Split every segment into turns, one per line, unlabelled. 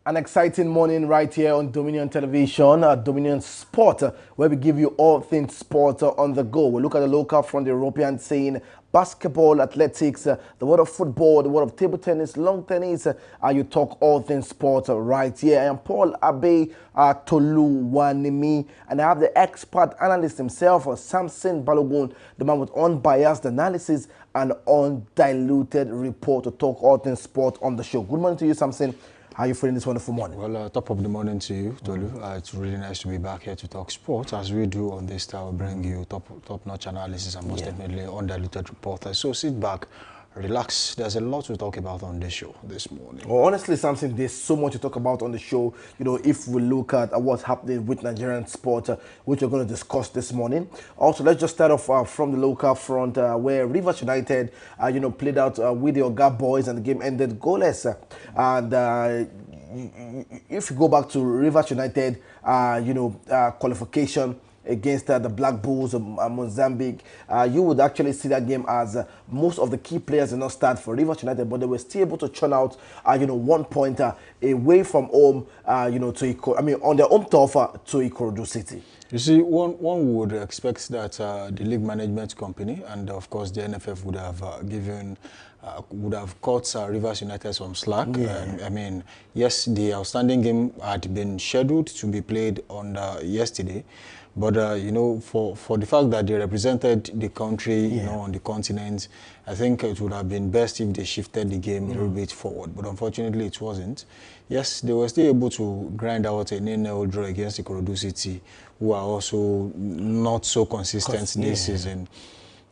An exciting morning right here on Dominion Television, Dominion Sport, where we give you all things sport on the go. We look at the local from the European scene, basketball, athletics, the world of football, the world of table tennis, long tennis, and you talk all things sport right here. I am Paul Abe Toluwanimi, and I have the expert analyst himself, Samson Balogun, the man with unbiased analysis and undiluted report to talk all things sport on the show. Good morning to you, Samson. How are you feeling this wonderful morning?
Well, top of the morning to you, Tolu. It's really nice to be back here to talk sports. As we do on this time, we bring you top-notch analysis and most definitely undiluted reporters. So sit back, relax. There's a lot to talk about on this show this morning.
Well, honestly, something there's so much to talk about on the show. You know, if we look at what's happening with Nigerian sport, which we're going to discuss this morning. Also, let's just start off from the local front, where Rivers United, played out with the Oga Boys, and the game ended goalless. If you go back to Rivers United, qualification against the Black Bulls of Mozambique, you would actually see that game as most of the key players did not start for Rivers United, but they were still able to churn out, 1 point away from home, on their home turf to Ikorodu City.
You see, one would expect that the league management company and of course the NFF would have cut Rivers United some slack. Yeah. Yes, the outstanding game had been scheduled to be played on yesterday, but for the fact that they represented the country, on the continent, I think it would have been best if they shifted the game a little bit forward. But unfortunately, it wasn't. Yes, they were still able to grind out a 0-0 draw against Ikorodu City, who are also not so consistent this season.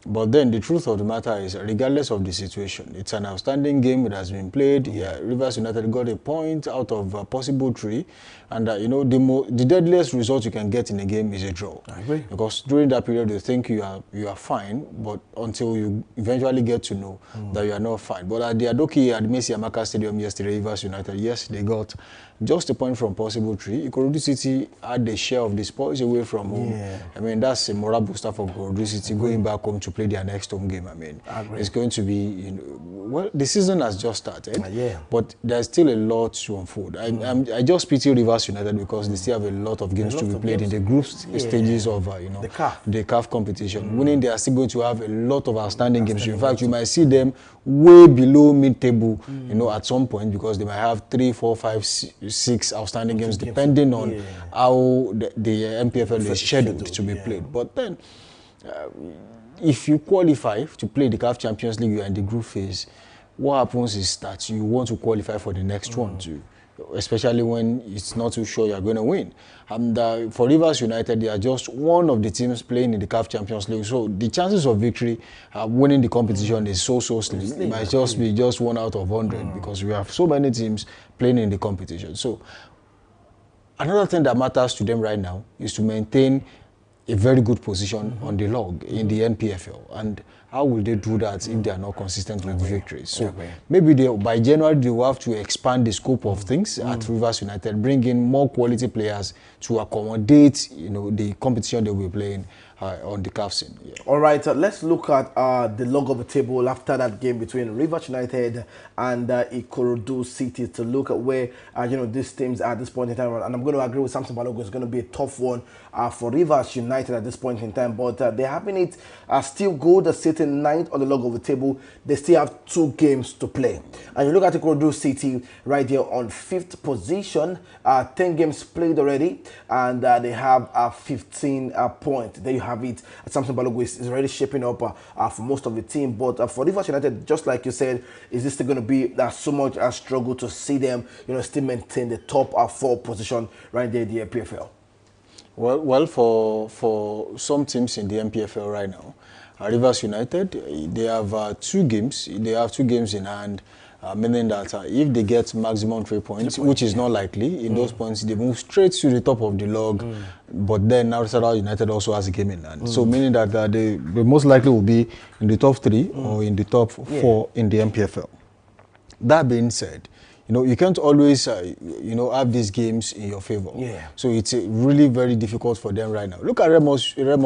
But then the truth of the matter is, regardless of the situation, it's an outstanding game. It has been played. Rivers United got a point out of possible 3. And, the deadliest result you can get in a game is a draw.
I agree.
Because during that period, you think you are fine, but until you eventually get to know that you are not fine. But at the Adoki Admesi Amaka Stadium yesterday, Rivers United, yes, they got just a point from possible 3. Ikorodu City had a share of the spoils away from home. Yeah. That's a moral booster for Ikorodu City going back home to play their next home game. It's going to be, the season has just started, but there's still a lot to unfold. I just pity Rivers United because they still have a lot of games to be played in the group stages of the CAF competition. Winning, they are still going to have a lot of outstanding games. In fact, you might see them way below mid-table, at some point, because they might have 3, 4, 5, 6 outstanding games, depending on how the MPFL is scheduled to be played. But then, if you qualify to play the CAF Champions League, you are in the group phase, what happens is that you want to qualify for the next one too, especially when it's not too sure you're going to win. And for Rivers United, they are just one of the teams playing in the CAF Champions League. So the chances of victory, winning the competition is so slim. It might just be just 1 out of 100 because we have so many teams playing in the competition. So another thing that matters to them right now is to maintain a very good position on the log in the NPFL. And how will they do that if they are not consistent with victories? So maybe by January they will have to expand the scope of things at Rivers United, bring in more quality players to accommodate the competition they will be playing on the CAF scene.
All right, let's look at the log of the table after that game between Rivers United and Ikorodu City to look at where these teams are at this point in time. And I'm going to agree with Samson Balogun. It's going to be a tough one for Rivers United at this point in time. But they're having it still good. They're sitting 9th on the log of the table. They still have 2 games to play. And you look at Ikorodu City right here on 5th position, 10 games played already, and they have 15 points. There you have it. Samson Balogun is already shaping up for most of the team. But for Rivers United, just like you said, is this still going to be so much a struggle to see them, still maintain the top 4 position right there in the MPFL?
Well, for some teams in the MPFL right now, Rivers United, they have 2 games. They have 2 games in hand, meaning that if they get maximum 3 points, which is not likely, in those points they move straight to the top of the log. But then Nasarawa United also has a game in hand, so meaning that they most likely will be in the top 3 or in the top 4 in the MPFL. That being said, you can't always, have these games in your favor.
Yeah.
So it's really very difficult for them right now. Look at Remo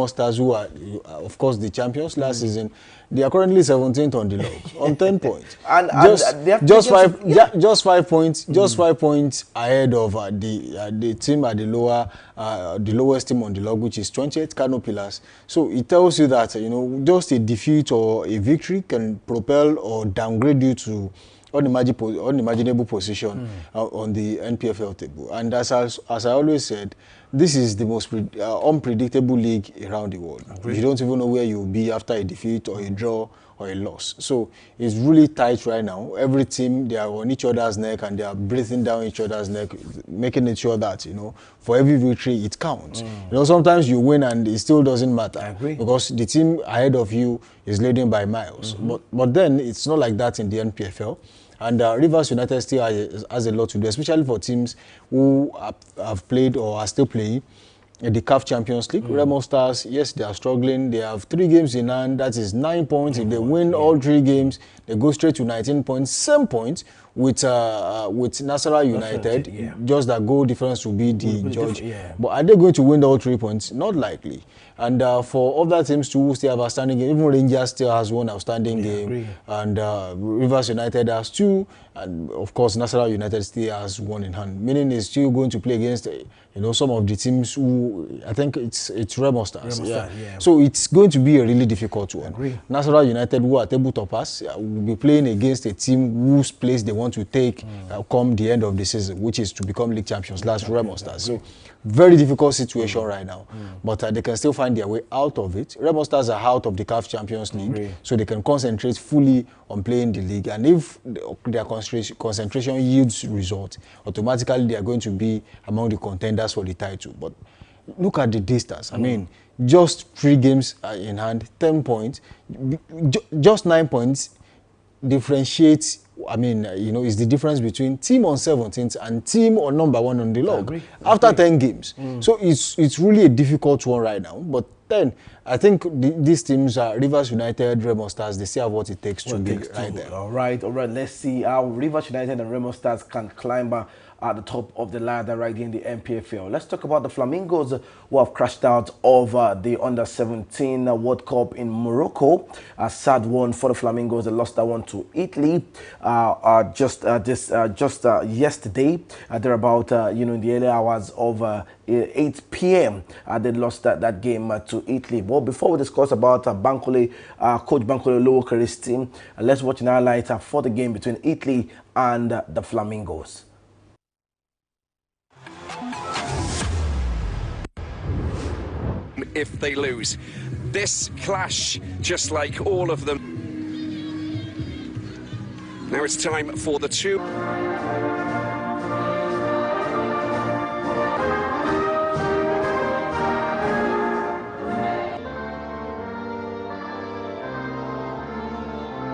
Stars, who are, of course, the champions last season. They are currently 17th on the log, on 10 points.
And they have
just
just
5 points, just 5 points ahead of the team at the lowest team on the log, which is 28th, Kano Pillars. So it tells you that just a defeat or a victory can propel or downgrade you to unimaginable position on the NPFL table. And as I always said, this is the most unpredictable league around the world. You don't even know where you'll be after a defeat or a draw or a loss. So it's really tight right now. Every team, they are on each other's neck and they are breathing down each other's neck, making it sure that, for every victory, it counts. Sometimes you win and it still doesn't matter.
I agree.
Because the team ahead of you is leading by miles. But then it's not like that in the NPFL. And Rivers United still has a lot to do, especially for teams who have played or are still playing in the CAF Champions League. Remo Stars, yes, they are struggling. They have 3 games in hand. That is 9 points. If they win all 3 games, they go straight to 19 points. Same points with Nasarawa United. Just that goal difference will be the judge. But are they going to win all 3 points? Not likely. And for other teams too who still have outstanding game, even Rangers still has 1 outstanding game, and Rivers United has 2, and of course Nasarawa United still has 1 in hand. Meaning it's still going to play against some of the teams who, I think it's Remo Stars. So it's going to be a really difficult one. Nasarawa United, who are table toppers, will be playing against a team whose place they want to take come the end of the season, which is to become league champions. That's Remo Stars. So very difficult situation right now, but they can still find their way out of it. Remo Stars are out of the CAF Champions League, so they can concentrate fully on playing the league. And if their concentration yields results, automatically they are going to be among the contenders for the title. But look at the distance. I mean, just 3 games in hand, 10 points, just 9 points differentiates. I mean, it's the difference between team on 17th and team on number 1 on the log after 10 games. So it's really a difficult one right now. But then I think these teams are Rivers United, Remo Stars. They still have what it takes to be right there.
All right. Let's see how Rivers United and Remo Stars can climb at the top of the ladder right here in the NPFL. Let's talk about the Flamingos who have crashed out of the Under-17 World Cup in Morocco. A sad one for the Flamingos. They lost that one to Italy just yesterday. They're about in the early hours of 8 p.m. They lost that game to Italy. But before we discuss about Bankole, Coach Bankole Oluwakari's team, let's watch an highlight for the game between Italy and the Flamingos.
If they lose this clash, just like all of them. Now it's time for the 2.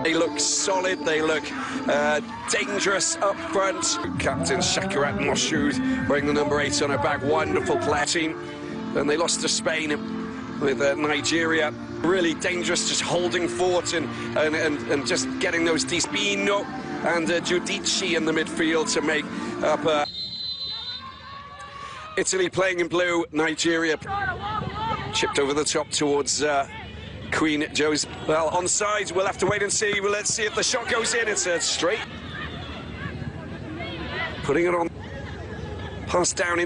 They look solid, they look dangerous up front. Captain Shakirat Moshood wearing the number 8 on her back, wonderful player team. And they lost to Spain with Nigeria. Really dangerous, just holding fort and just getting those Dispino and Giudici in the midfield to make up. Italy playing in blue, Nigeria chipped over the top towards Queen Joe's. Well, onside, we'll have to wait and see. Well, let's see if the shot goes in. It's straight. Putting it on. Pass down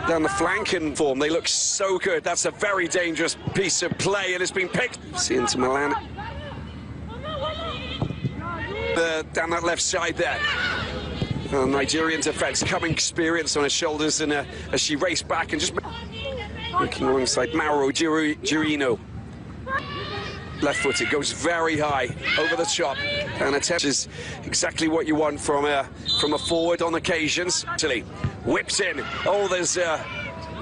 down the flank and form. They look so good. That's a very dangerous piece of play, and it's been picked. See into Milan. Down that left side there. Nigerian defence, coming experience on her shoulders, and as she raced back and just looking alongside Mauro Girino. Left footed, goes very high over the top, and attempts exactly what you want from a forward on occasions. Italy whips in. Oh, there's a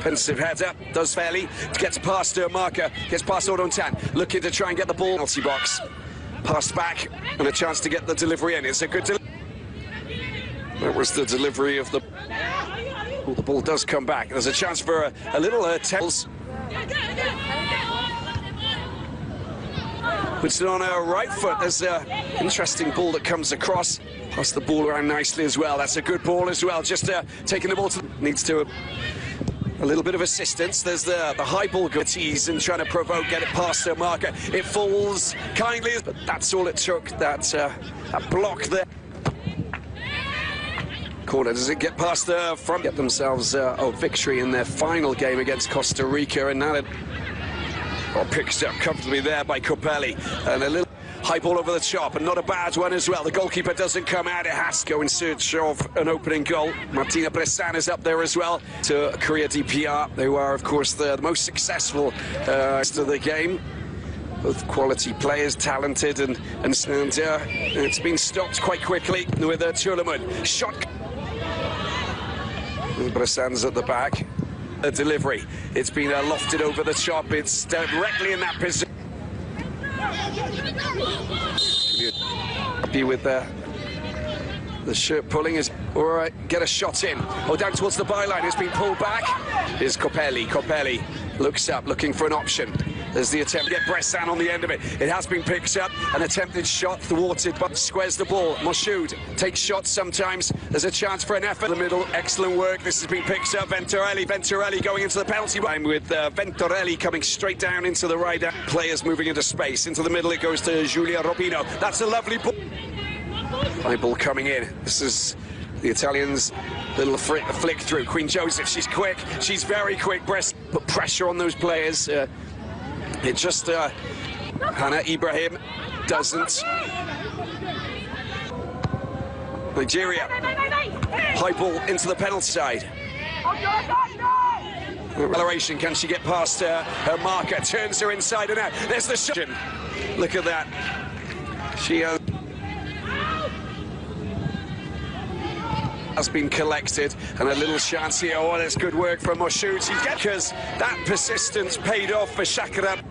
pensive header, does fairly, gets past her marker, gets past Odontan, looking to try and get the ball. Penalty box, passed back, and a chance to get the delivery in. It's a good delivery. That was the delivery of the... Oh, the ball does come back. There's a chance for a little tails. puts it on her right foot. There's an interesting ball that comes across. Pass the ball around nicely as well. That's a good ball as well. Just taking the ball to... Needs to... A little bit of assistance. There's the high ball tease and trying to provoke, get it past her marker. It falls kindly, but that's all it took. That block there. Corner, does it get past the front? Get themselves a victory in their final game against Costa Rica, and now it picks up comfortably there by Copelli. And a little high ball over the top, and not a bad one as well. The goalkeeper doesn't come out. It has to go in search of an opening goal. Martina Bressan is up there as well to Korea DPR. They were, of course, the most successful rest of the game. Both quality players, talented, and it's been stopped quite quickly with a Turleman. Shot. Bressan's at the back. A delivery. It's been lofted over the top. It's directly in that position. Happy with the shirt pulling is all right. Get a shot in. Oh, down towards the byline. It's been pulled back. Here's Copelli. Copelli looks up, looking for an option. There's the attempt to get Bressan on the end of it. It has been picked up. An attempted shot thwarted, but squares the ball. Moshood takes shots sometimes. There's a chance for an effort. In the middle, excellent work. This has been picked up. Venturelli going into the penalty line with Venturelli coming straight down into the right. Players moving into space. Into the middle it goes to Giulia Robino. That's a lovely ball. High ball coming in. This is the Italians' little flick through. Queen Joseph, she's quick. She's very quick. Brest put pressure on those players. It just, Hannah Ibrahim doesn't. Nigeria, high ball into the penalty side. Acceleration, can she get past her marker? Turns her inside and out. There's the shot. Look at that. She has been collected, and a little chance here. Oh, that's good work from Moshood. Because that persistence paid off for Shakira.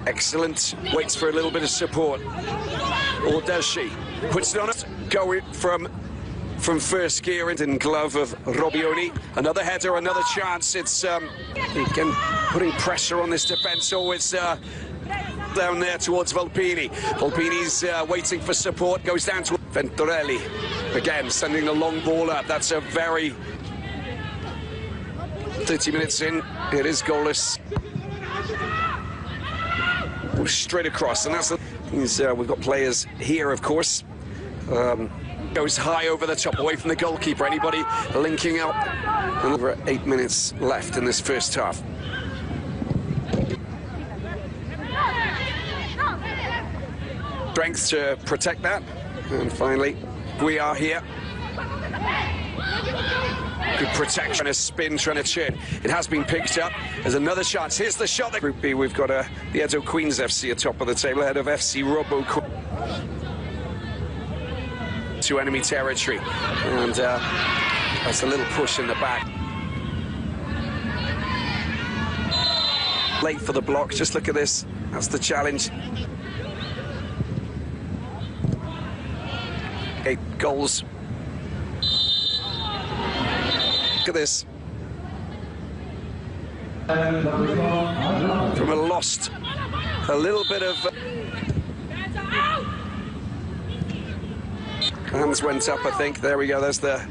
Excellent. Waits for a little bit of support. Or does she? Puts it on it. Going from first gear in glove of Robioni. Another header, another chance. It's again putting pressure on this defence. Oh, it's down there towards Volpini. Volpini's waiting for support. Goes down to Venturelli. Again, sending the long ball up. That's a very 30 minutes in. It is goalless. Straight across, and that's we've got players here, of course. Goes high over the top, away from the goalkeeper. Anybody linking up? And over 8 minutes left in this first half. Strength to protect that, and finally we are here. Good protection, a spin, trying to churn. It has been picked up. There's another chance. Here's the shot. Group B, we've got the Edo Queens FC atop of the table, ahead of FC Robo to enemy territory. And that's a little push in the back. Late for the block. Just look at this. That's the challenge. 8 goals. Look at this. From a lost, a little bit of hands went up, I think. There we go. There's the.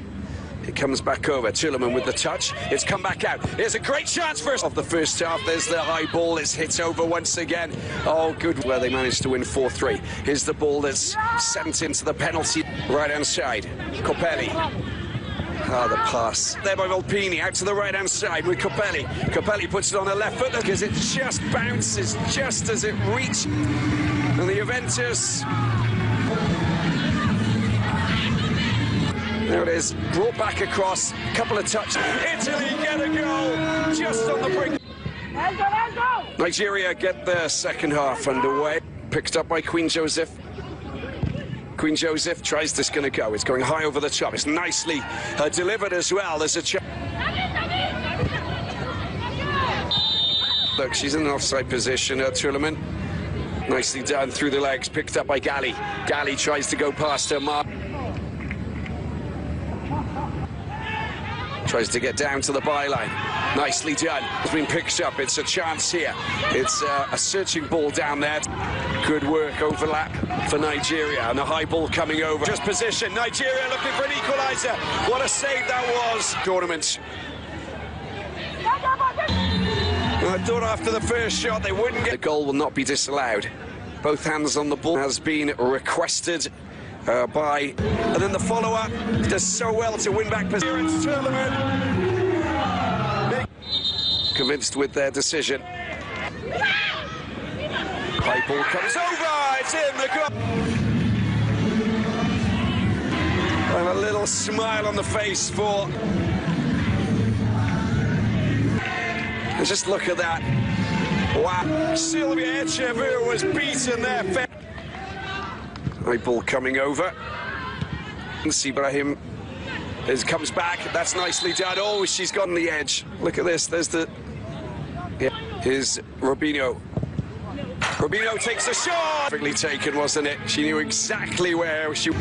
It comes back over. Turleman with the touch. It's come back out. Here's a great chance for us of the first half. There's the high ball. It's hit over once again. Oh, good. Where they managed to win 4-3. Here's the ball that's sent into the penalty right-hand side. Copelli. Ah, the pass. There by Volpini, out to the right-hand side with Copelli. Copelli puts it on the left foot because it just bounces just as it reaches. And the Juventus. There it is, brought back across, couple of touches. Italy get a goal, just on the brink. Nigeria get their second half underway. Picked up by Queen Joseph. Queen Joseph tries this, going to go. It's going high over the top. It's nicely delivered as well. There's a chance. Look, she's in an offside position, Turleman. Nicely done through the legs, picked up by Gali. Gali tries to go past her mark. Tries to get down to the byline. Nicely done. Has been picked up. It's a chance here. It's a searching ball down there. Good work, overlap for Nigeria. And the high ball coming over. Just position. Nigeria looking for an equaliser. What a save that was. Tournament. I thought after the first shot they wouldn't get... The goal will not be disallowed. Both hands on the ball has been requested by... And then the follow-up does so well to win back position. Convinced with their decision. High ball comes over, it's in the goal. And a little smile on the face for... And just look at that. Wow. Sylvia Echeverria was beaten there. High ball coming over. And Ibrahim comes back. That's nicely done. Oh, she's gotten the edge. Look at this. There's the... Yeah. Here's Robinho. Robinho takes a shot. Perfectly taken, wasn't it? She knew exactly where she was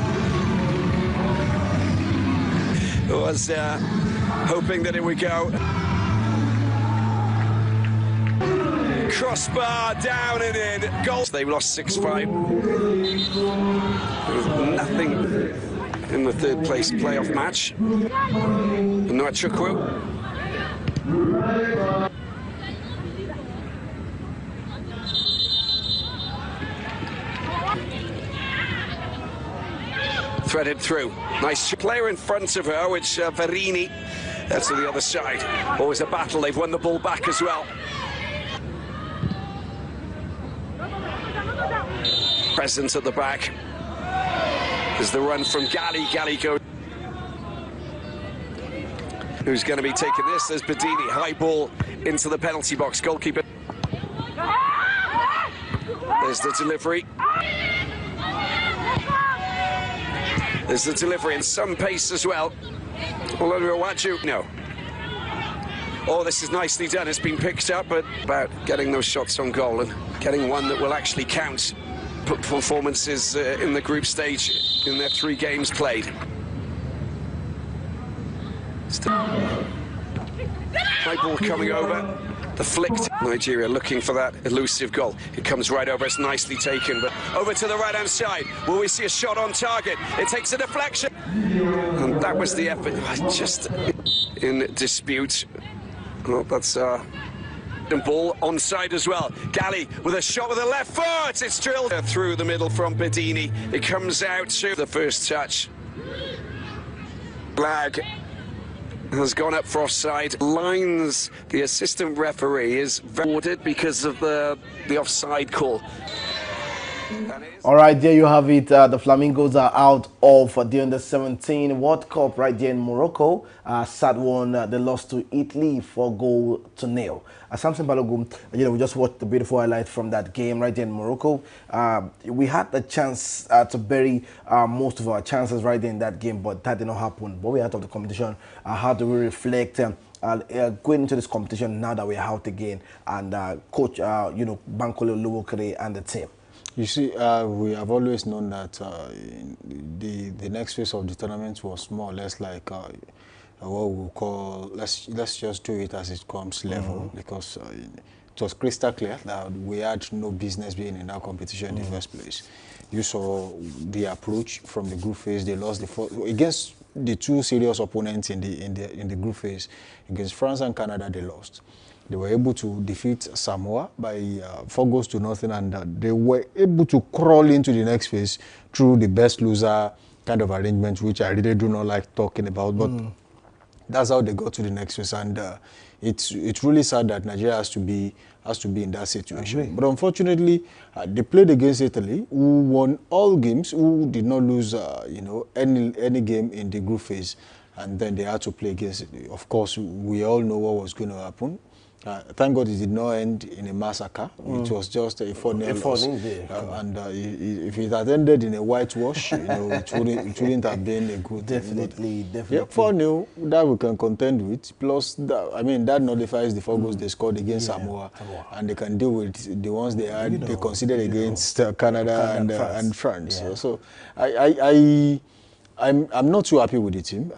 hoping that it would go. Crossbar down and in. Goal. They lost 6-5. There was nothing in the third place playoff match. Nwachukwu. Threaded through. Nice player in front of her, which Verini. That's to the other side. Always a battle. They've won the ball back as well. Presence at the back. There's the run from Gali. Gali goes. Who's going to be taking this? There's Bedini. High ball into the penalty box. Goalkeeper. There's the delivery. There's the delivery and some pace as well. Oluwaju. No. Oh, this is nicely done. It's been picked up, but about getting those shots on goal and getting one that will actually count. Performances in the group stage in their 3 games played. High ball coming over. The flicked. Nigeria looking for that elusive goal. It comes right over. It's nicely taken, but over to the right-hand side. Will we see a shot on target? It takes a deflection. And that was the effort. Just in dispute. Well, that's ball onside as well. Gali with a shot with the left foot. It's drilled through the middle from Bedini. It comes out to the first touch. Flag has gone up for offside. Lines, the assistant referee is ordered because of the offside call.
All right, there you have it. The Flamingos are out of the Under-17 World Cup right there in Morocco. Sad one, they lost to Italy 4-0. Samson Balogun, we just watched the beautiful highlight from that game right there in Morocco. We had the chance to bury most of our chances right there in that game, but that did not happen. But we're out of the competition. How do we reflect going into this competition now that we're out again? And coach, Bankole Oluwokere and the team.
You see, we have always known that the next phase of the tournament was more or less like what we call, let's just do it as it comes level, because it was crystal clear that we had no business being in that competition in the first place. You saw the approach from the group phase. They lost the first, against the 2 serious opponents in the group phase. Against France and Canada, they lost. They were able to defeat Samoa by 4-0, and they were able to crawl into the next phase through the best loser kind of arrangement, which I really do not like talking about. But that's how they got to the next phase, and it's really sad that Nigeria has to be in that situation. But unfortunately, they played against Italy, who won all games, who did not lose any game in the group phase, and then they had to play against it. Of course, we all know what was going to happen. Thank God it did not end in a massacre. It was just a 4-0 loss. And if it had ended in a whitewash, it wouldn't have been a good
Definitely.
Yeah, 4-0 that we can contend with. Plus, that nullifies the 4 goals they scored against Samoa, and they can deal with the ones they had they considered against Canada and France. Yeah. So I'm not too happy with the team.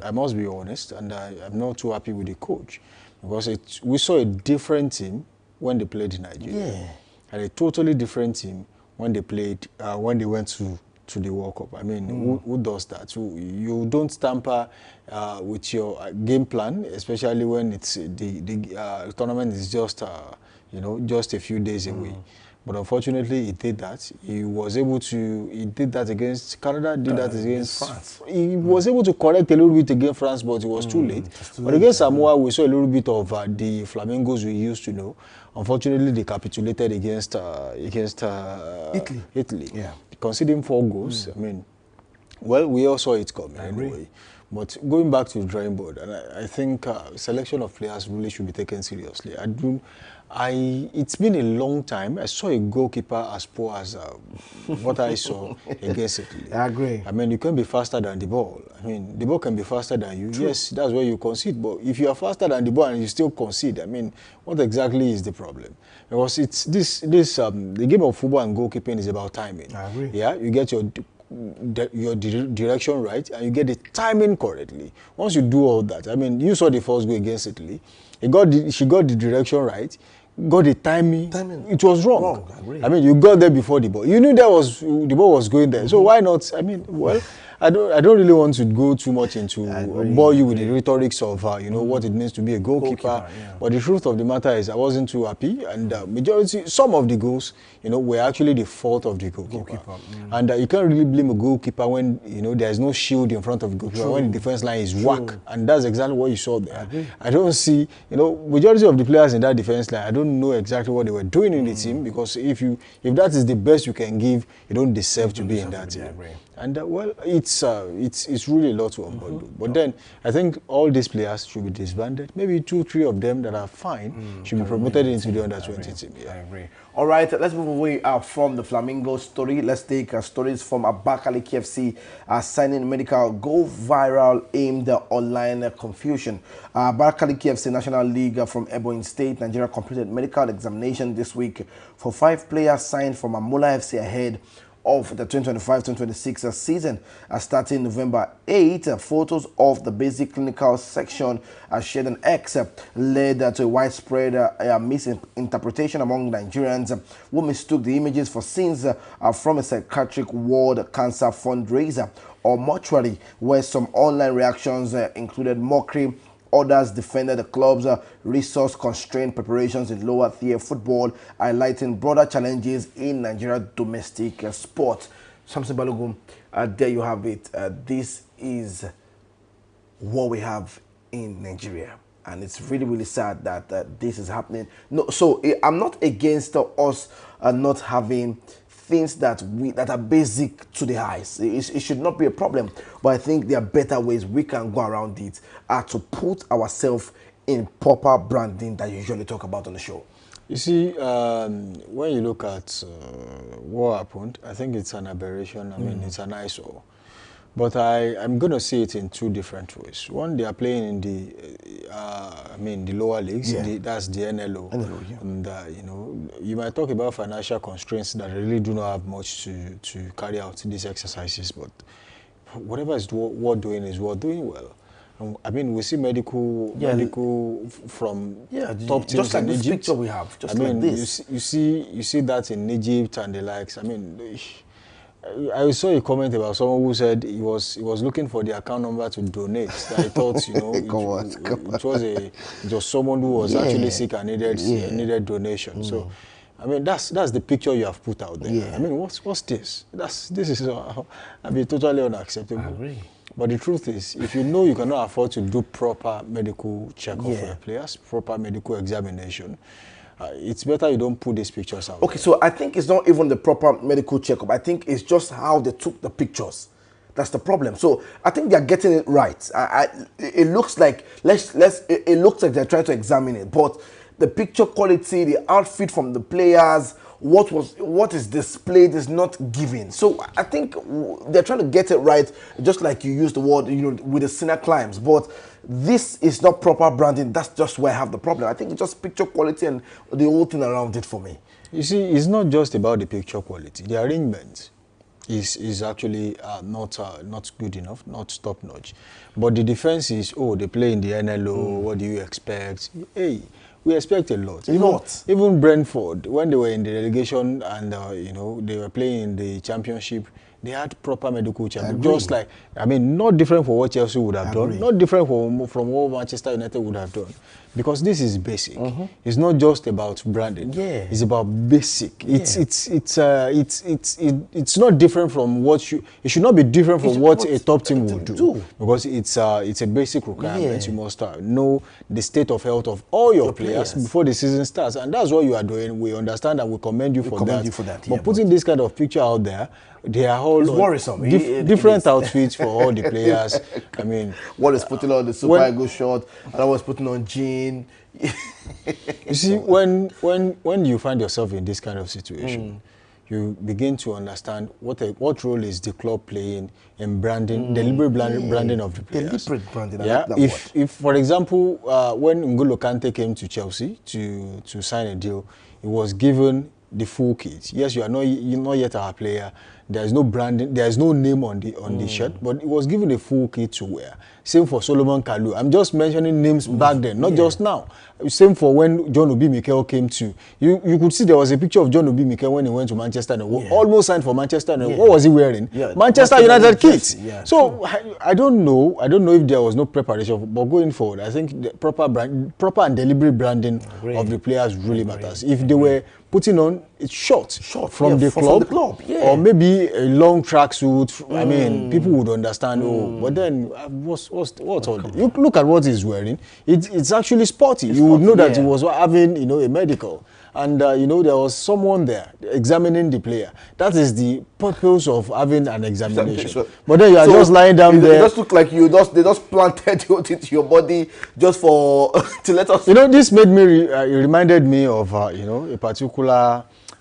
I must be honest, and I'm not too happy with the coach because we saw a different team when they played in Nigeria, and a totally different team when they played when they went to the World Cup. I mean, who does that? You don't tamper with your game plan, especially when it's the tournament is just just a few days away. But unfortunately, he did that. He was able to. He did that against Canada. Did that against France. He was able to correct a little bit against France, but it was too late. But against Samoa, we saw a little bit of the Flamingos we used to know. Unfortunately, they capitulated against Italy. Yeah, conceding 4 goals. I mean, well, we all saw it coming anyway. But going back to the drawing board, and I think selection of players really should be taken seriously. It's been a long time. I saw a goalkeeper as poor as what I saw against Italy.
I agree.
I mean, you can be faster than the ball. I mean, the ball can be faster than you. True. Yes, that's where you concede. But if you are faster than the ball and you still concede, I mean, what exactly is the problem? Because it's the game of football and goalkeeping is about timing.
I agree.
Yeah, you get your direction right and you get the timing correctly. Once you do all that, I mean, you saw the first goal against Italy. She got the direction right, got the timing. It was wrong. I mean, you got there before the ball. You knew the ball was going there. So why not? I mean, well, I don't really want to go too much into bore you with the rhetorics of what it means to be a goalkeeper. But the truth of the matter is, I wasn't too happy, and some of the goals, were actually the fault of the goalkeeper. And you can't really blame a goalkeeper when there is no shield in front of the goalkeeper. When the defense line is whack, and that's exactly what you saw there. I don't see, majority of the players in that defense line, I don't know exactly what they were doing in the team, because if that is the best you can give, you don't deserve to be in that team. And well, it's really a lot to undo. But then I think all these players should be disbanded. Maybe 2-3 of them that are fine should be promoted into the under-20 team.
I agree. All right, let's move away from the Flamingo story. Let's take stories from Abakaliki FC signing medical go viral aimed online confusion. Abakaliki FC National League from Ebonyi State, Nigeria completed medical examination this week for 5 players signed from Amola FC ahead of the 2025-2026 season starting November 8. Photos of the basic clinical section shared on X led to a widespread misinterpretation among Nigerians who mistook the images for scenes from a psychiatric ward cancer fundraiser or mortuary, where some online reactions included mockery. Others defended the club's resource-constrained preparations in lower-tier football, highlighting broader challenges in Nigeria domestic sport. Samson Balogun, there you have it. This is what we have in Nigeria, and it's really, really sad that this is happening. No, so I'm not against us not having things that are basic to the eyes. It should not be a problem, but I think there are better ways we can go around it to put ourselves in proper branding that you usually talk about on the show.
You see, when you look at what happened, I think it's an aberration. I mean, it's an eyesore. But I'm going to see it in 2 different ways. One, they are playing in the lower leagues. That's the NLO. And you might talk about financial constraints that really do not have much to carry out these exercises. But whatever is worth doing is worth doing well. I mean, we see medical from top teams
just like
in
this
Egypt.
Picture we have. Just
I mean,
like this.
You see that in Egypt and the likes. I mean, I saw a comment about someone who said he was looking for the account number to donate. I thought, it was someone who was actually sick and needed donation. So, I mean, that's the picture you have put out there. I mean, what's this? This is totally unacceptable.
I agree.
But the truth is, if you know you cannot afford to do proper medical checkup for your players, proper medical examination, it's better you don't put these pictures out.
Okay, so I think it's not even the proper medical checkup. I think it's just how they took the pictures. That's the problem. So I think they're getting it right. It looks like it looks like they're trying to examine it, but the picture quality, the outfit from the players, what is displayed is not given. So I think they're trying to get it right, just like you used the word, with the Sinner climbs. But this is not proper branding. That's just where I have the problem. I think it's just picture quality and the whole thing around it for me.
You see, it's not just about the picture quality, the arrangement. is actually not good enough, not top notch. But the defense is, oh, they play in the NLO. What do you expect? Hey, we expect a lot. Even Brentford, when they were in the relegation and you know, they were playing in the championship, they had proper medical checkup. Just like, I mean, not different from what Chelsea would have done, not different from what Manchester United would have done. Because this is basic. It's not just about branding.
Yeah.
It's about basic. It's not different from what it should not be different from what a top team would do. Because it's a basic requirement. You must know the state of health of all your players before the season starts. And that's what you are doing. We understand and we commend you for that. But putting this kind of picture out there, they are all
worrisome.
Different outfits for all the players. I mean,
one is putting on the Super Eagles short, another was putting on jean.
You see, when you find yourself in this kind of situation, you begin to understand what role is the club playing in branding, deliberate branding of the players. Deliberate branding. Yeah. If for example, when N'Golo Kante came to Chelsea to sign a deal, he was given the full kit. Yes, you're not yet our player. There is no branding. There is no name on the shirt, but it was given a full kit to wear. Same for Solomon Kalou. I'm just mentioning names back then, not just now. Same for when John Obi Mikel came to. You could see there was a picture of John Obi Mikel when he went to Manchester United. Almost signed for Manchester United. What was he wearing? Manchester United kit. So I don't know. I don't know if there was no preparation, but going forward, I think the proper and deliberate branding of the players really matters. If they were putting on it's short from the club, or maybe a long tracksuit. I mean, people would understand. Oh, but then what's all this? You look at what he's wearing. It's actually sporty. You would know that he was having a medical, and there was someone there examining the player. That is the purpose of having an examination. But then you are just lying down there.
It just look like they just planted it into your body just for to let us.
This made me it reminded me of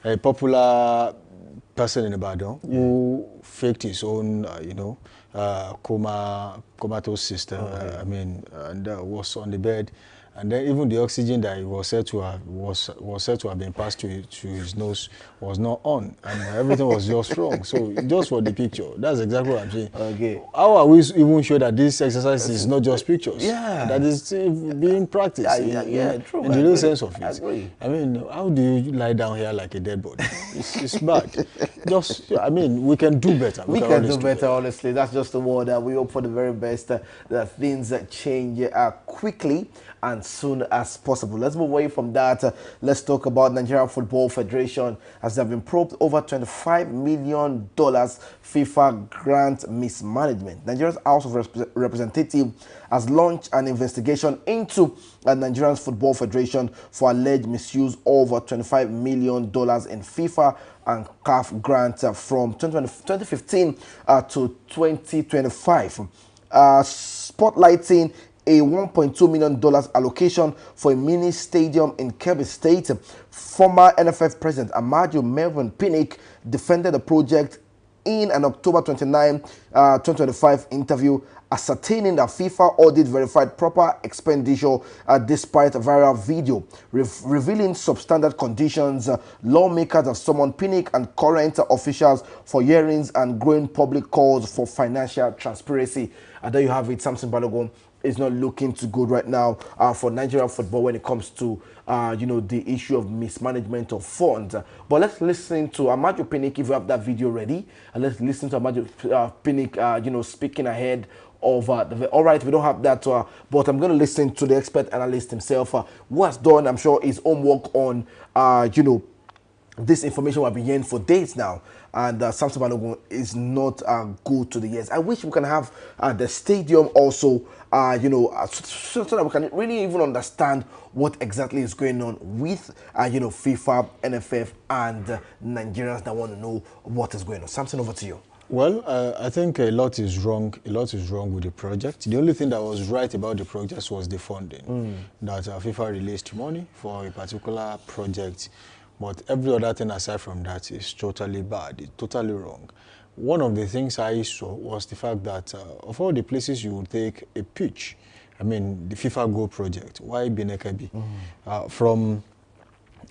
a popular person in Ibadan who faked his own comatose sister. I mean, and was on the bed. And then even the oxygen that he was said to have been passed to his nose was not on, and everything was just wrong. So just for the picture, that's exactly what I'm saying.
Okay.
How are we even sure that this exercise is not just pictures?
Yeah.
That is being practiced.
True.
In the real sense of it.
I agree.
I mean, how do you lie down here like a dead body? It's bad. We can do better.
We can do better, honestly. That's just the word. We hope for the very best. That things change quickly and soon as possible. Let's move away from that. Let's talk about Nigerian Football Federation, as they have been probed over $25 million FIFA grant mismanagement. Nigeria's House of Representatives has launched an investigation into Nigerian Football Federation for alleged misuse of $25 million in FIFA and CAF grants from 2015 to 2025. Spotlighting a $1.2 million allocation for a mini stadium in Kebbi State. Former NFF President Amaju Melvin Pinnick defended the project in an October 29, 2025 interview, ascertaining that FIFA audit verified proper expenditure despite a viral video revealing substandard conditions. Lawmakers have summoned Pinnick and current officials for hearings and growing public calls for financial transparency. And there you have it. Samson Balogun is not looking too good right now for Nigerian football when it comes to the issue of mismanagement of funds. But let's listen to Amaju Pinnick if you have that video ready, and let's listen to Amaju Pinnick speaking ahead of all right, we don't have that, but I'm going to listen to the expert analyst himself, who has done, I'm sure, his homework on this information we've been hearing for days now. And Samson Balogun is not good to the ears. I wish we can have the stadium also, so that we can really even understand what exactly is going on with, FIFA, NFF, and Nigerians that want to know what is going on. Samson, over to you.
Well, I think a lot is wrong. A lot is wrong with the project. The only thing that was right about the project was the funding. That FIFA released money for a particular project. But every other thing aside from that is totally bad, it's totally wrong. One of the things I saw was the fact that of all the places you would take a pitch, I mean, the FIFA Go project, why Benin Kebbi? From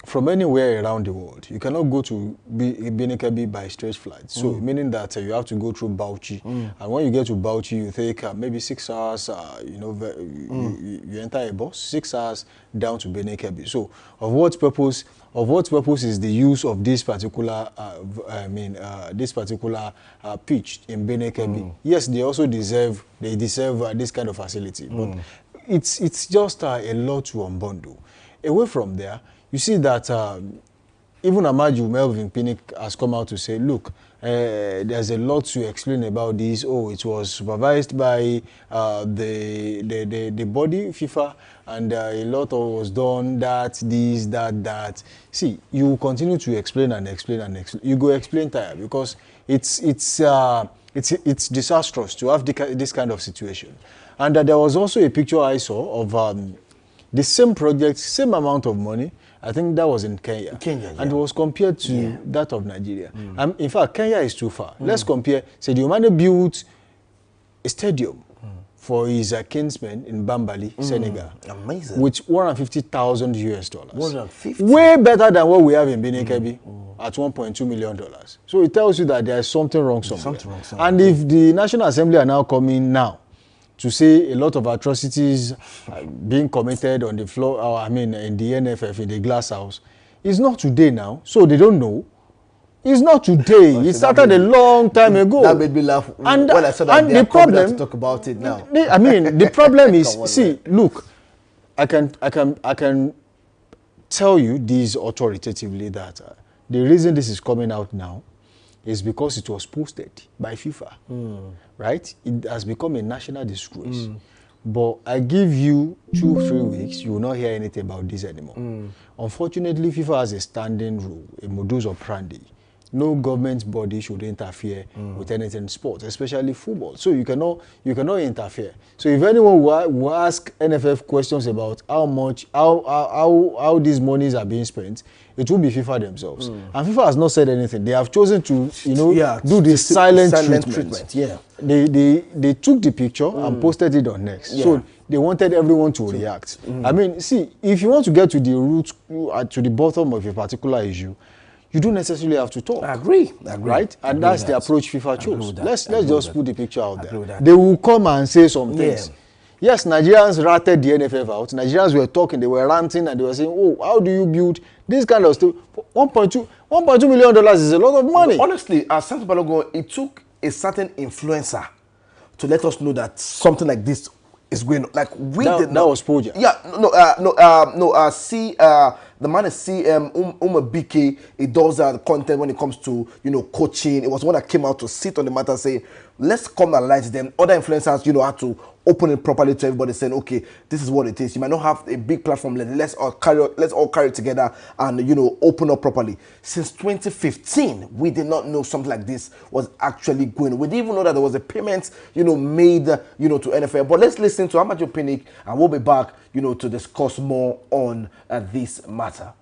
from anywhere around the world. You cannot go to Benin Kebbi by straight flight. So meaning that you have to go through Bauchi. And when you get to Bauchi, you take maybe 6 hours, you enter a bus, 6 hours down to Benin Kebbi. So of what purpose is the use of this particular pitch in Benin Kebbi? Yes, they also deserve this kind of facility, but it's just a lot to unbundle. Away from there, you see that even Amaju Melvin Pinnick has come out to say, look, there's a lot to explain about this. Oh, it was supervised by the body, FIFA, and a lot was done, that. See, you continue to explain and explain and explain. You go explain tired, because it's disastrous to have this kind of situation. And there was also a picture I saw of the same project, same amount of money. I think that was in Kenya. And it was compared to that of Nigeria. In fact, Kenya is too far. Let's compare. Say, the Umane built a stadium for his kinsmen in Bambali, Senegal.
Amazing.
With $150,000 US.
150.
Way better than what we have in Benin Kebbi at $1.2 million. So it tells you that there is something wrong somewhere. And if the National Assembly are now coming now to say a lot of atrocities being committed on the floor, in the NFF, in the glass house, it's not today now, so they don't know. It's not today. It started a long time ago.
That made me laugh when I saw that they are coming to talk about it now.
The problem is, see, look, I can tell you this authoritatively that the reason this is coming out now is because it was posted by FIFA, right? It has become a national disgrace. But I give you 2-3 weeks, you will not hear anything about this anymore. Unfortunately, FIFA has a standing rule, a modus operandi. No government body should interfere with anything in sports, especially football. So you cannot interfere. So if anyone will ask NFF questions about how these monies are being spent, it will be FIFA themselves. And FIFA has not said anything. They have chosen to, do this silent treatment.
Yeah.
They took the picture and posted it on Next. Yeah. So they wanted everyone to react. See, if you want to get to the root, to the bottom of a particular issue, you don't necessarily have to talk.
I agree.
Right? And that's the approach FIFA chose. Let's just put the picture out there. They will come and say some things. Yes, Nigerians ratted the NFF out. Nigerians were talking, they were ranting, and they were saying, oh, how do you build this kind of stuff? $1.2 million is a lot of money.
Honestly, as Samson Balogun, it took a certain influencer to let us know that something like this is going on. Like, we did not.
That was Poja.
Yeah, the man is Umabike. He does content when it comes to, coaching. It was one that came out to sit on the matter and say, let's come and analyze them. Other influencers, had to open it properly to everybody, saying, okay, this is what it is. You might not have a big platform. Let's all carry it together and, open up properly. Since 2015, we did not know something like this was actually going on. We didn't even know that there was a payment, made, to NFL. But let's listen to Amaju Pinnick, and we'll be back, to discuss more on this matter.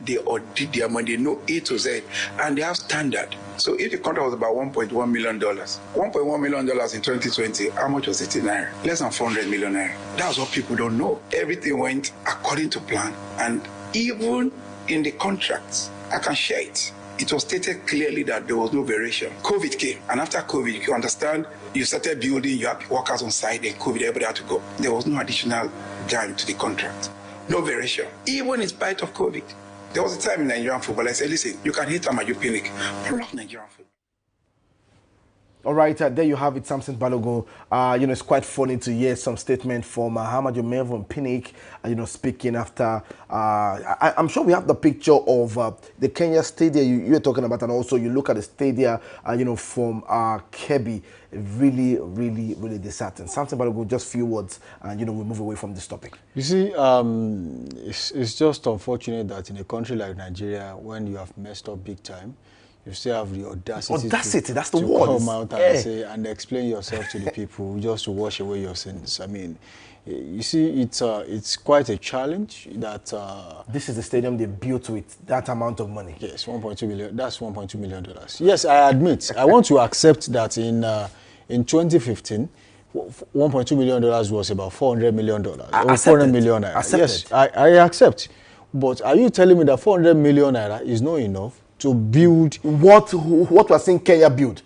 They audit their money, they know A to Z, and they have standard. So if the contract was about $1.1 million, $1.1 million in 2020, how much was it in naira? Less than 400 million naira. That's what people don't know. Everything went according to plan. And even in the contracts, I can share it. It was stated clearly that there was no variation. COVID came, and after COVID, you understand, you started building, you had workers on site, and COVID, everybody had to go. There was no additional time to the contract. No variation. Even in spite of COVID. There was a time in Nigerian football, I said, listen, you can hate Amaju Pinnick, but I love Nigerian football.
All right, there you have it, Samson Balogun. It's quite funny to hear some statement from Amaju Melvin Pinnick, speaking after. I'm sure we have the picture of the Kenya stadium you're talking about, and also you look at the stadium, from Kebbi. Really, really, really disheartening. Samson Balogun, just few words, and we move away from this topic.
You see, it's just unfortunate that in a country like Nigeria, when you have messed up big time, you still have the audacity
that's the
to
word.
Come out and say and explain yourself to the people just to wash away your sins. I mean, you see, it's quite a challenge that.
This is the stadium they built with that amount of money.
Yes, 1.2 million. That's $1.2 million. Yes, I admit. I want to accept that in 2015, $1.2 million was about $400 million. Or
Accepted.
400 million naira.
Accepted.
Yes, I accept. But are you telling me that 400 million naira is not enough to build
what we're seeing Kenya build?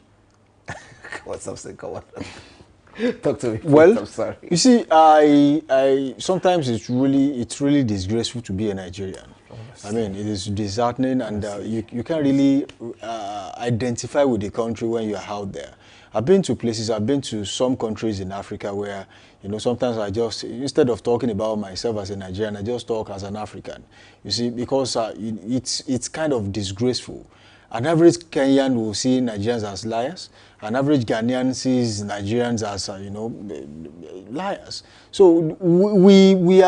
What's up, come on. Talk to me.
Well,
I'm sorry.
You see, I sometimes it's really disgraceful to be a Nigerian. I mean, it is disheartening, and you can't really identify with the country when you're out there. I've been to some countries in Africa where, sometimes I just, instead of talking about myself as a Nigerian, I just talk as an African. You see, because it's kind of disgraceful. An average Kenyan will see Nigerians as liars. An average Ghanaian sees Nigerians as, liars. So we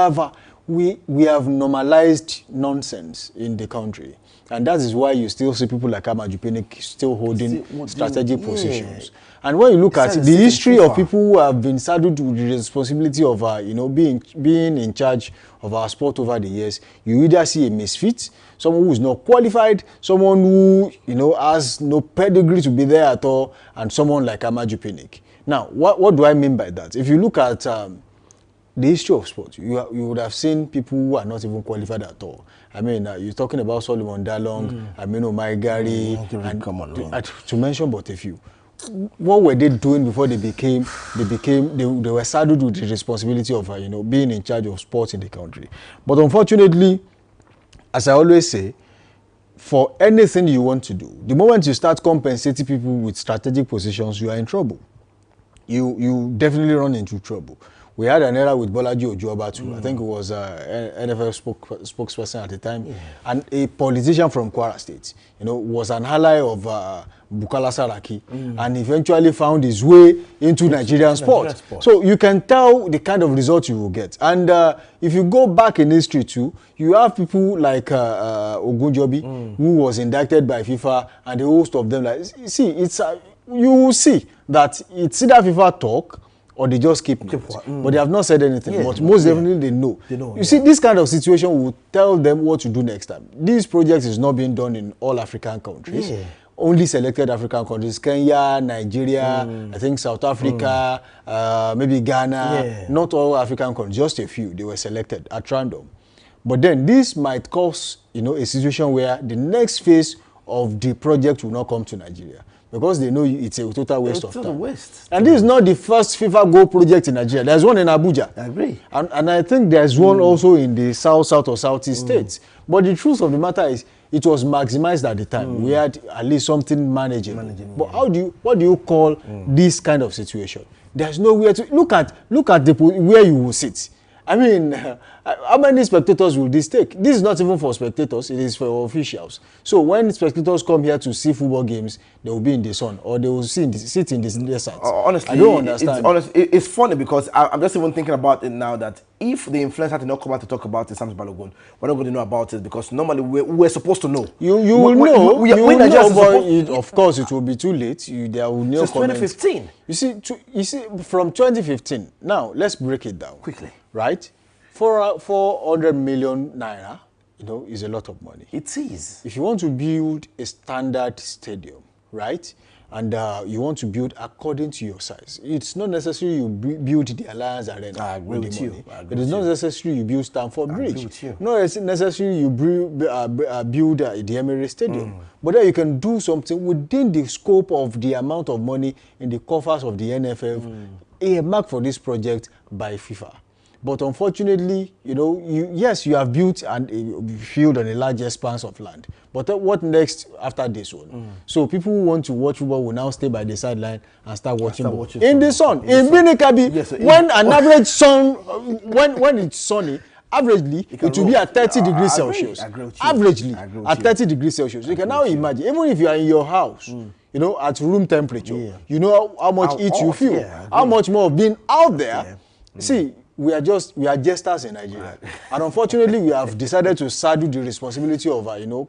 have normalized nonsense in the country. And that is why you still see people like Amaju Pinnick still holding strategic positions. And when you look at the history of people who have been saddled with the responsibility of, being in charge of our sport over the years, you either see a misfit, someone who is not qualified, someone who, has no pedigree to be there at all, and someone like Amaju Pinnick. Now, what do I mean by that? If you look at the history of sport, you would have seen people who are not even qualified at all. I mean, you're talking about Solomon Dalong, Aminu Maigari, and to mention but a few. What were they doing before they were saddled with the responsibility of, being in charge of sports in the country? But unfortunately, as I always say, for anything you want to do, the moment you start compensating people with strategic positions, you are in trouble. You definitely run into trouble. We had an era with Bolaji Ojuoba too. I think it was NFL spokesperson at the time, and a politician from Kwara State. Was an ally of Bukola Saraki, and eventually found his way into Nigerian sport. So you can tell the kind of results you will get. And if you go back in history too, you have people like Ogunjobi, who was indicted by FIFA, and the host of them. Like, see, you will see that it's either FIFA talk, or they just keep but they have not said anything. But most definitely they know. You see, this kind of situation will tell them what to do next time. This project is not being done in all African countries. Only selected African countries: Kenya, Nigeria, I think South Africa, maybe Ghana. Not all African countries, just a few. They were selected at random. But then this might cause, a situation where the next phase of the project will not come to Nigeria, because they know it's a total waste of time. And this is not the first FIFA Go project in Nigeria. There's one in Abuja.
I agree.
And I think there's one also in the south or southeast states. But the truth of the matter is, it was maximized at the time. We had at least something manageable. But what do you call this kind of situation? There's nowhere to look at where you will sit. I mean, how many spectators will this take? This is not even for spectators, it is for officials. So when spectators come here to see football games, they will be in the sun, or they will sit in the desert.
Honestly,
I don't understand.
It's funny because I'm just even thinking about it now, that if the influencer did not come out to talk about it, Samson Balogun, we're not going to know about it, because normally we're supposed to know.
You will know, but of course it will be too late. There will no comment.
Since 2015.
You see, from 2015. Now let's break it down
quickly.
Right? 400 million naira, is a lot of money.
It is.
If you want to build a standard stadium, right, and you want to build according to your size, it's not necessary you build the Alliance Arena. I agree with you. It is not necessary you build Stamford Bridge. Not necessary you build the Emirates Stadium. But then you can do something within the scope of the amount of money in the coffers of the NFF, earmarked for this project by FIFA. But unfortunately, you have built a field on a large expanse of land. But what next after this one? So people who want to watch football will now stay by the sideline and start watching in the sun. In Binikabi, when an average sun, when it's sunny, averagely it will be at 30 degrees Celsius. Averagely at 30 degrees Celsius. You can now imagine, even if you are in your house, at room temperature, how much heat you feel, how much more of being out there. See, we are jesters in Nigeria. And unfortunately, we have decided to saddle the responsibility of,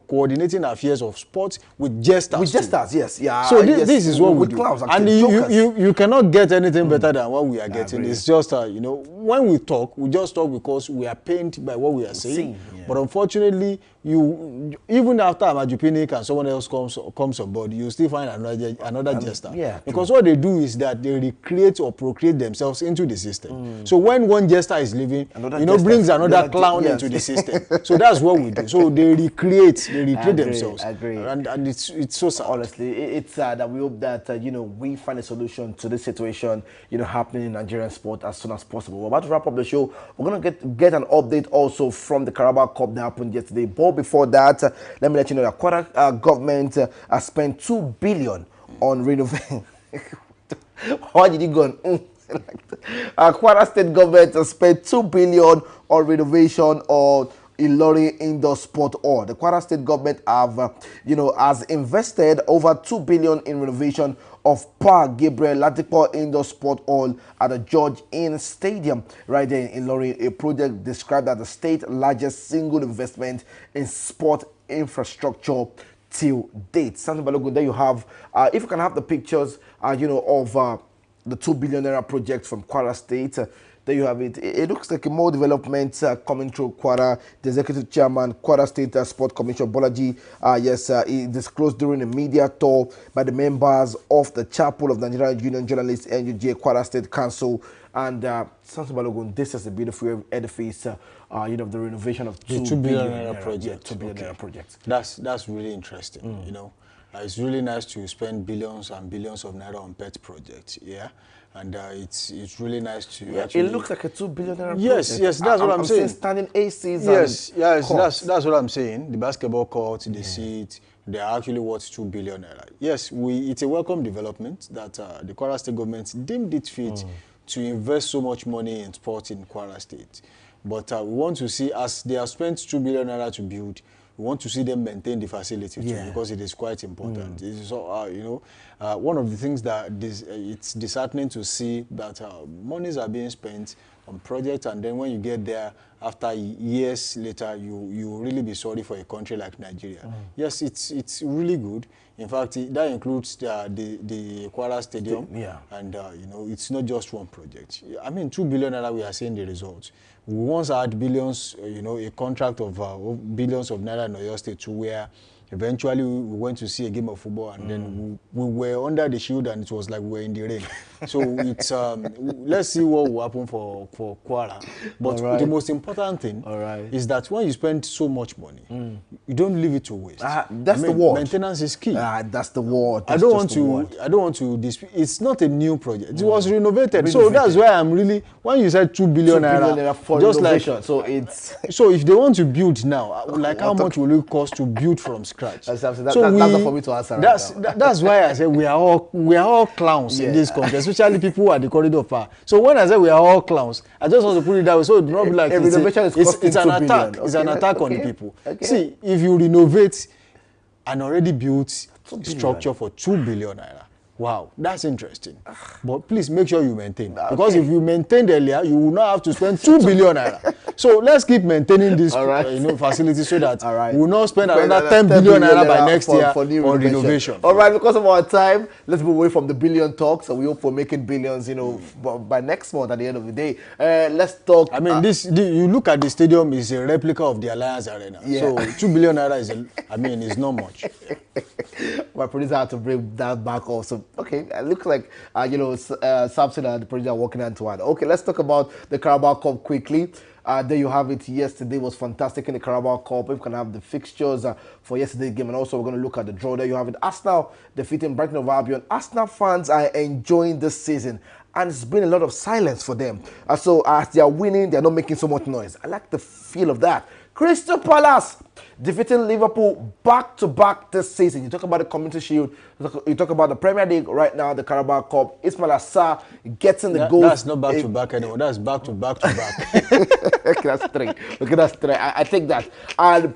coordinating affairs of sports with jesters. With
jesters, yes. Yeah.
So this is what we do. And you cannot get anything better than what we are getting. It's just, when we talk, we just talk because we are pained by what we are saying. But unfortunately, you even after Amaju Pinnick and someone else comes on board, you still find another jester.
Yeah,
because what they do is that they recreate or procreate themselves into the system. So when one jester is leaving, brings another clown into the system. So that's what we do. So they recreate themselves.
I agree.
And it's so sad.
Honestly, it's sad that we hope that we find a solution to this situation happening in Nigerian sport as soon as possible. We're about to wrap up the show. We're gonna get an update also from the Carabao Cup that happened yesterday. But before that, let me let you know that Kwara government has spent 2 billion on renovating. Why did you go on? Kwara State government has spent 2 billion on renovation of Ilorin Indoor Sport Hall. The Kwara State government has invested over 2 billion in renovation of Pa Gabriel Ladipo Indoor Sport Hall at the George Inn Stadium right there in Ilorin, a project described as the state's largest single investment in sport infrastructure till date. Something Balogun, there you have, if you can have the pictures, of the 2 billion naira project from Kwara State. There you have it. It looks like more development coming through Kwara. The executive chairman, Kwara State Sport Commissioner Bolaji, he disclosed during a media tour by the members of the Chapel of Nigerian Union Journalists, NUJ, Kwara State Council. And Samson Balogun, this is a beautiful edifice, the renovation of 2 billion naira project. Yeah, 2 billion naira project.
That's really interesting, It's really nice to spend billions and billions of naira on pet projects, yeah? And it's really nice to actually...
It looks like a 2 billion naira
project. Yes, that's what I'm saying.
Standing ACs
yes, that's what I'm saying. The basketball court, the seat, they are actually worth 2 billion naira. Yes, it's a welcome development that the Kwara State government deemed it fit to invest so much money in sport in Kwara State. But we want to see, as they have spent 2 billion naira to build, we want to see them maintain the facility too, because it is quite important. It is, one of the things that it's disheartening to see that monies are being spent on projects, and then when you get there, after years later, you really be sorry for a country like Nigeria. Yes, it's really good. In fact, that includes the Kwara Stadium, and it's not just one project. I mean, 2 billion naira, we are seeing the results. We once had billions, a contract of billions of naira in Oyo State, to where eventually we went to see a game of football, and then we were under the shield, and it was like we were in the rain. So it's let's see what will happen for Kwara. But the most important thing is that when you spend so much money, you don't leave it to waste.
That's the word.
Maintenance is key.
That's the word.
I don't want to dispute. It's not a new project. It was renovated. So that's why I'm really, when you said 2 billion naira
for
just
renovation,
like,
so it's
so if they want to build now, like how much will it cost to build from scratch?
That's not for me to answer.
That's why I said we are all clowns in this country, especially people at the corridor of power. So when I say we are all clowns, I just want to put it that way, so it will not be like it's an attack. It's an attack on the people. See, if you renovate an already built structure for 2 billion naira, wow, that's interesting. But please make sure you maintain. Because if you maintained earlier, you will not have to spend 2 billion naira. So let's keep maintaining this facility, so that we will not spend another 10 billion naira by next year on renovation.
All right, because of our time, let's move away from the billion talk. So we hope for making billions, by next month at the end of the day. Let's talk.
I mean, you look at the stadium, is a replica of the Alliance Arena. So 2 billion naira is not much.
My producer had to bring that back also. Okay, it looks like Samson and the producer are working hand to hand. Okay, let's talk about the Carabao Cup quickly. There you have it. Yesterday was fantastic in the Carabao Cup. We can have the fixtures for yesterday's game, and also we're going to look at the draw. There you have it. Arsenal defeating Brighton of Albion. Arsenal fans are enjoying this season, and it's been a lot of silence for them. So as they are winning, they're not making so much noise. I like the feel of that. Crystal Palace defeating Liverpool back-to-back this season. You talk about the Community Shield, you talk about the Premier League right now, the Carabao Cup. Ismail Assar getting the goal.
That's not back-to-back anymore. That's back-to-back-to-back.
Okay, that's three. Okay, that's three. I take that. And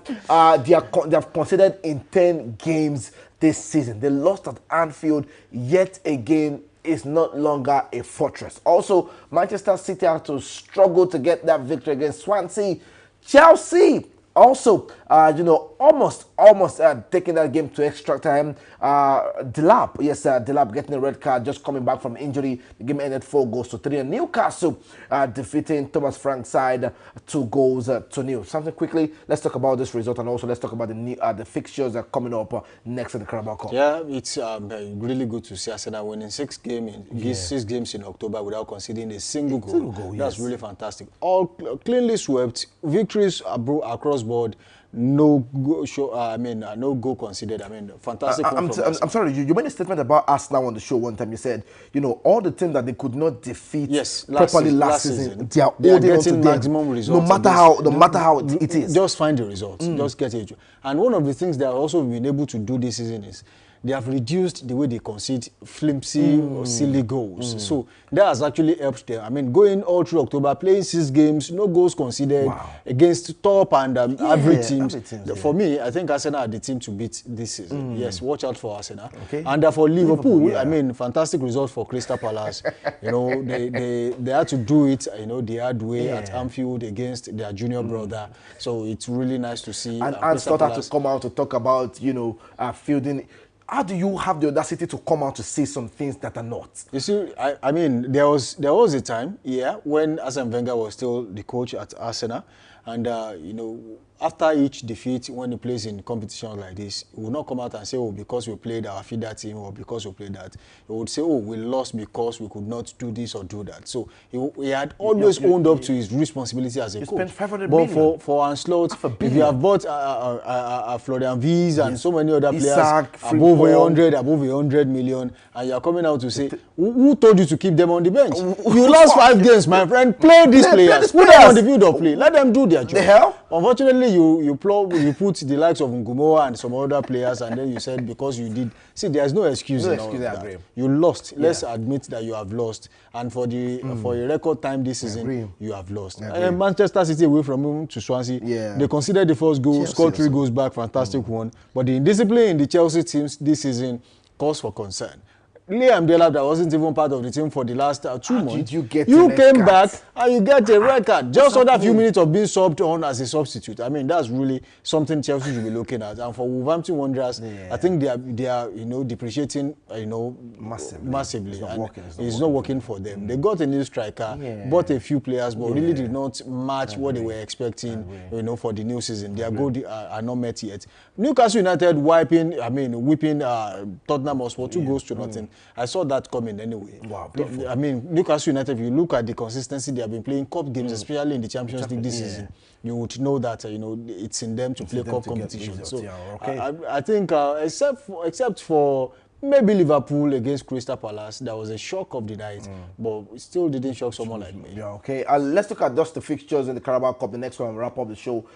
they have considered in 10 games this season. They lost at Anfield yet again. Is not longer a fortress. Also, Manchester City have to struggle to get that victory against Swansea. Chelsea also, almost almost taking that game to extra time. Delap getting a red card, just coming back from injury. The game ended 4-3. And Newcastle defeating Thomas Frank's side 2-0. Something quickly, let's talk about this result, and also let's talk about the fixtures that are coming up next in the Carabao Cup.
Yeah, it's really good to see Arsenal winning 6 games in October without conceding a single goal. That's really fantastic. All cleanly swept, victories across board. No goal conceded. I mean, fantastic.
I'm sorry, you made a statement about Arsenal on the show one time. You said, all the teams that they could not defeat properly last season, they are
getting maximum results.
No matter how it is.
Just find the results. Just get it. And one of the things they have also been able to do this season is they have reduced the way they concede flimsy or silly goals. So that has actually helped them. I mean, going all through October, playing 6 games, no goals conceded against top and average teams. For me, I think Arsenal are the team to beat this season. Yes, watch out for Arsenal. Okay. And for Liverpool, I mean, fantastic result for Crystal Palace. They had to do it, the hard way at Anfield against their junior brother. So it's really nice to see.
And Scott had to come out to talk about, fielding. How do you have the audacity to come out to say some things that are not?
You see, I mean, there was a time, when Arsene Wenger was still the coach at Arsenal, and after each defeat, when he plays in competitions like this, he will not come out and say, because we played our feeder team or because we played that. He would say, we lost because we could not do this or do that. So he had always owned up to his responsibility as a coach.
Spent 500
but
million.
for Ancelotti, if you have bought Florian Wirtz and so many other players above 100 million, and you're coming out to say, who told you to keep them on the bench? You lost 5 games, my friend. Play these players. Put them on the field of play. Let them do their job.
The hell?
Unfortunately, you put the likes of Ngumoa and some other players, and then you said because you did. See, there's no excuse.
No excuse. I agree.
You lost. Let's admit that you have lost, and for a record time this season, you have lost. And Manchester City away from home to Swansea, they considered the first goal, scored 3 goals back, fantastic one. But the indiscipline in the Chelsea teams this season cause for concern. Liam Delap, that wasn't even part of the team for the last 2 months.
You
came back and you get a record. Just under a few minutes of being subbed on as a substitute. I mean, that's really something Chelsea should be looking at. And for Wolverhampton Wanderers, I think they are depreciating massively. It's not working for them. They got a new striker, bought a few players, but really did not match what they were expecting. For the new season, their goals are not met yet. Newcastle United whipping Tottenham Hotspur 2-0. I saw that coming anyway.
Wow, beautiful.
I mean, Newcastle United, if you look at the consistency they have been playing cup games, especially in the Champions League this season, you would know that it's in them to play cup competition. So I think except for maybe Liverpool against Crystal Palace, that was a shock of the night, but it still didn't shock someone like me.
Yeah, okay. Let's look at just the fixtures in the Carabao Cup. The next one, we'll wrap up the show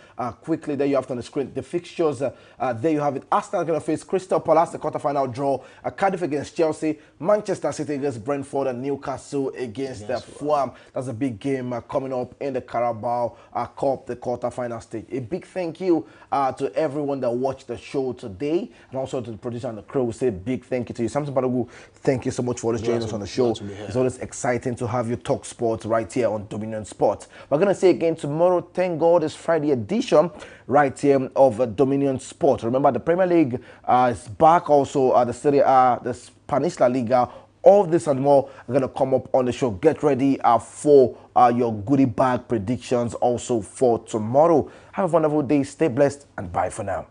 quickly. There you have it on the screen. The fixtures, there you have it. Arsenal going to face Crystal Palace, the quarterfinal draw. Cardiff against Chelsea, Manchester City against Brentford, and Newcastle against Fulham. That's a big game coming up in the Carabao Cup, the quarterfinal stage. A big thank you to everyone that watched the show today, and also to the producer and the crew. We say big thank you to you. Samson Balogun, thank you so much for always joining us on the show. It's always exciting to have you talk sports right here on Dominion Sports. We're going to say again tomorrow, thank God, is Friday edition right here of Dominion Sports. Remember, the Premier League is back, also the Serie A, the Spanish La Liga. All this and more are going to come up on the show. Get ready for your goodie bag predictions also for tomorrow. Have a wonderful day. Stay blessed and bye for now.